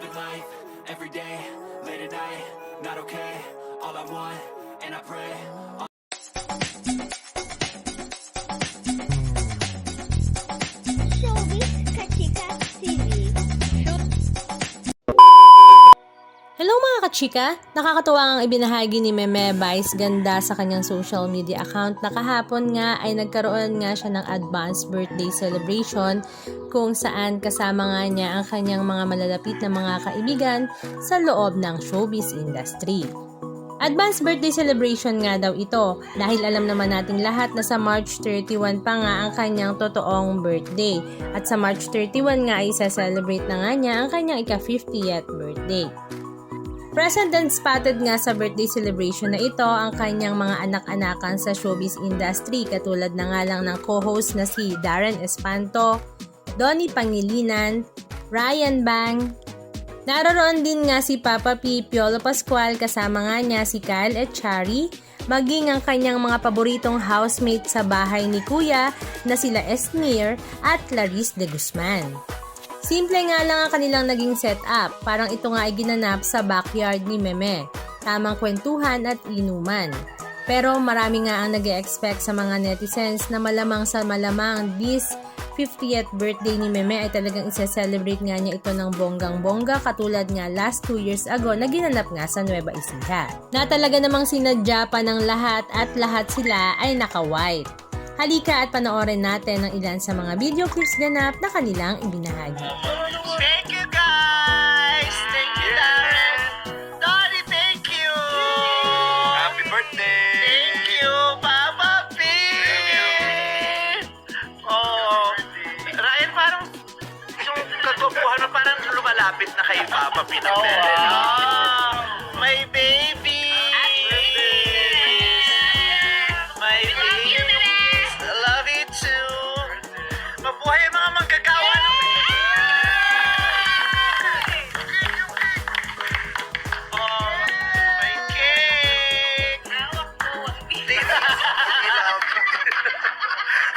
living life, every day, late at night, not okay. All I want, and I pray. Showbiz Kachika TV. Hello mga kachika! Nakakatuwa ang ibinahagi ni Meme Vice Ganda sa kanyang social media account na kahapon nga ay nagkaroon nga siya ng advance birthday celebration kung saan kasama nga niya ang kanyang mga malalapit na mga kaibigan sa loob ng showbiz industry. Advance birthday celebration nga daw ito dahil alam naman nating lahat na sa March 31 pa nga ang kanyang totoong birthday at sa March 31 nga ay isa-celebrate na nga niya ang kanyang ika-50th birthday. Present and spotted nga sa birthday celebration na ito ang kanyang mga anak-anakan sa showbiz industry katulad na nga lang ng co-host na si Darren Espanto, Donnie Pangilinan, Ryan Bang. Naroon din nga si Papa P. Piolo Pascual kasama nga niya si Kyle Echari, maging ang kanyang mga paboritong housemate sa bahay ni Kuya na sila Esmir at Clarice de Guzman. Simple nga lang ang kanilang naging setup, parang ito nga ay ginanap sa backyard ni Meme, tamang kwentuhan at inuman. Pero marami nga ang nag-e-expect sa mga netizens na malamang sa malamang this 50th birthday ni Meme ay talagang isa-celebrate nga niya ito ng bonggang-bongga katulad nga last 2 years ago na ginanap nga sa Nueva Ecija. Na talaga namang sinadya pa ng lahat at lahat sila ay naka-white. Halika at panoorin natin ang ilan sa mga video clips ganap na kanilang ibinahagi. Thank you guys! Thank you Darren! Donnie, thank you! Happy birthday! Thank you, Papa P! Oh, Ryan, parang yung kagwapuhan mo parang lumalapit na kay Papa P. My baby! My baby! I love you too! Mabuhay ang mga manggagawa ng Oh, my cake! Hawak ko ang bilis.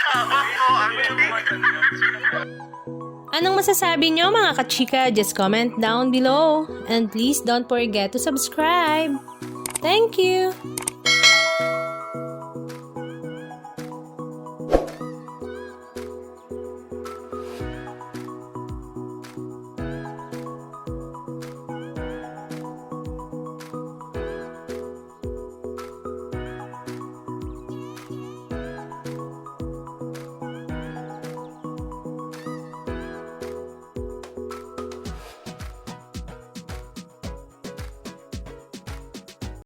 Hawak ko ang bilis. Anong masasabi nyo mga kachika? Just comment down below. And please don't forget to subscribe. Thank you!